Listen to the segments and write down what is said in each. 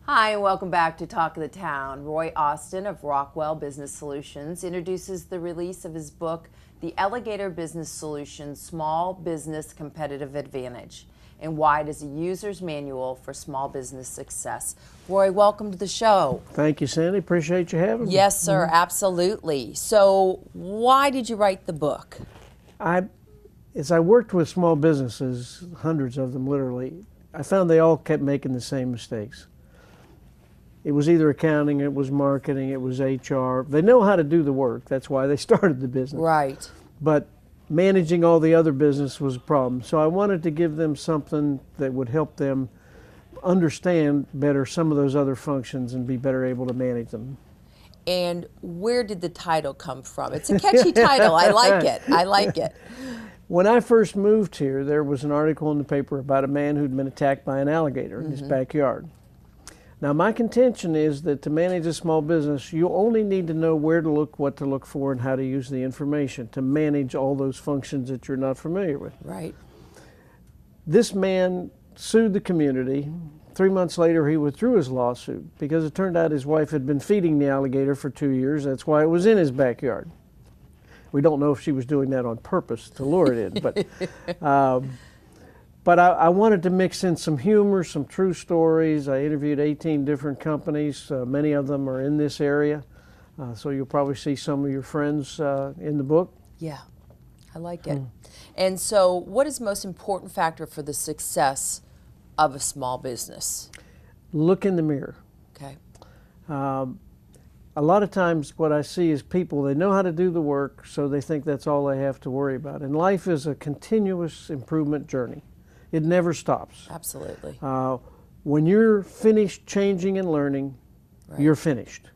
Hi, and welcome back to Talk of the Town. Roy Austin of Rockwell Business Solutions introduces the release of his book, The Alligator Business Solutions Small Business Competitive Advantage, and why it is a user's manual for small business success. Roy, welcome to the show. Thank you, Sandy. Appreciate you having me. Yes, sir, absolutely. So, why did you write the book? As I worked with small businesses, hundreds of them literally, I found they all kept making the same mistakes. It was either accounting, it was marketing, it was HR. They know how to do the work. That's why they started the business. Right. But managing all the other business was a problem. So I wanted to give them something that would help them understand better some of those other functions and be better able to manage them. And where did the title come from? It's a catchy title. I like it. I like it. When I first moved here, there was an article in the paper about a man who'd been attacked by an alligator in his backyard. Now, my contention is that to manage a small business, you only need to know where to look, what to look for, and how to use the information to manage all those functions that you're not familiar with. Right. This man sued the community. 3 months later, he withdrew his lawsuit because it turned out his wife had been feeding the alligator for 2 years. That's why it was in his backyard. We don't know if she was doing that on purpose to lure it in, but I wanted to mix in some humor, some true stories. I interviewed 18 different companies. Many of them are in this area. So you'll probably see some of your friends in the book. Yeah, I like it. And so what is the most important factor for the success of a small business? Look in the mirror. Okay. A lot of times what I see is people, they know how to do the work, so they think that's all they have to worry about. And life is a continuous improvement journey. It never stops. Absolutely. When you're finished changing and learning, you're finished.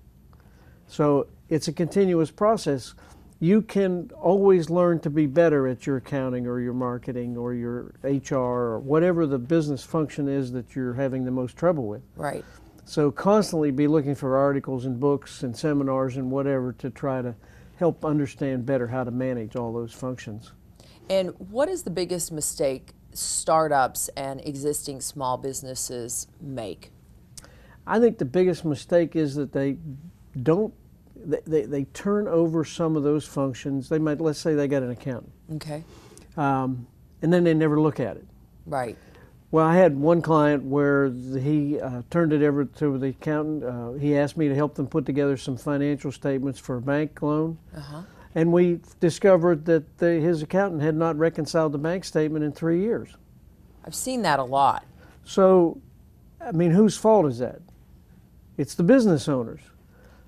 So it's a continuous process. You can always learn to be better at your accounting or your marketing or your HR or whatever the business function is that you're having the most trouble with. Right. So constantly be looking for articles and books and seminars and whatever to try to help understand better how to manage all those functions. And what is the biggest mistake startups and existing small businesses make? I think the biggest mistake is that they turn over some of those functions. They might, let's say they got an accountant. Okay. And then they never look at it. Right. Well, I had one client where he turned it over to the accountant. He asked me to help them put together some financial statements for a bank loan. And we discovered that his accountant had not reconciled the bank statement in 3 years. I've seen that a lot. So, I mean, whose fault is that? It's the business owners.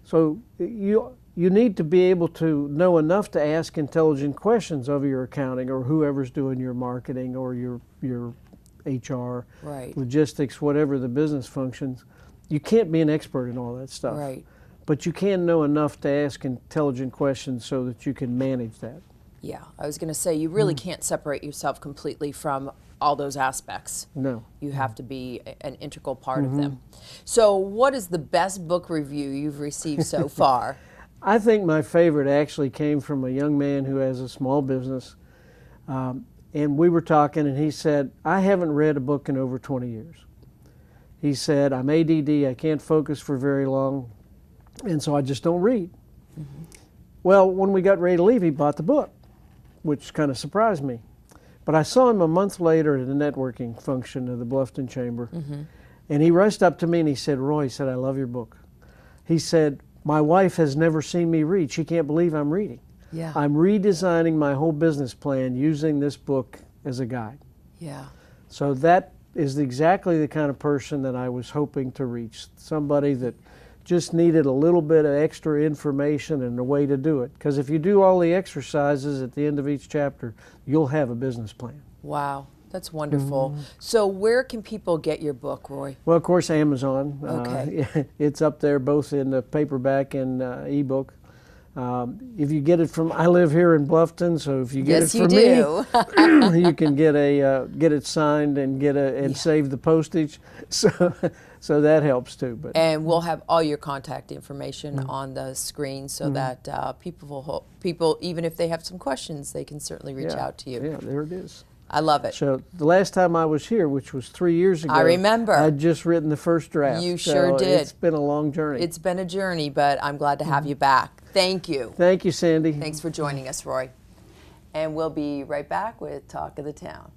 So you need to be able to know enough to ask intelligent questions of your accounting or whoever's doing your marketing or your HR, logistics, whatever the business functions. You can't be an expert in all that stuff. Right. But you can know enough to ask intelligent questions so that you can manage that. Yeah, I was going to say, you really can't separate yourself completely from all those aspects. No. You have to be an integral part of them. So what is the best book review you've received so far? I think my favorite actually came from a young man who has a small business. And we were talking, and he said, I haven't read a book in over 20 years. He said, I'm ADD, I can't focus for very long, and so I just don't read. Well, when we got ready to leave, he bought the book, which kind of surprised me. But I saw him a month later at a networking function of the Bluffton Chamber, and he rushed up to me and he said, Roy, he said, I love your book. He said, my wife has never seen me read. She can't believe I'm reading. Yeah. I'm redesigning my whole business plan using this book as a guide. Yeah. So that is exactly the kind of person that I was hoping to reach, somebody that just needed a little bit of extra information and a way to do it. Because if you do all the exercises at the end of each chapter, you'll have a business plan. Wow, that's wonderful. So where can people get your book, Roy? Well, of course, Amazon. Okay. It's up there both in the paperback and ebook. If you get it from, I live here in Bluffton, so if you get it from me, you can get it signed and save the postage. So that helps too. But and we'll have all your contact information on the screen so that people, even if they have some questions, they can certainly reach out to you. Yeah, there it is. I love it. So the last time I was here, which was 3 years ago, I remember. I'd just written the first draft. You So sure did. It's been a long journey. It's been a journey, but I'm glad to have you back. Thank you. Thank you, Sandy. Thanks for joining us, Roy. And we'll be right back with Talk of the Town.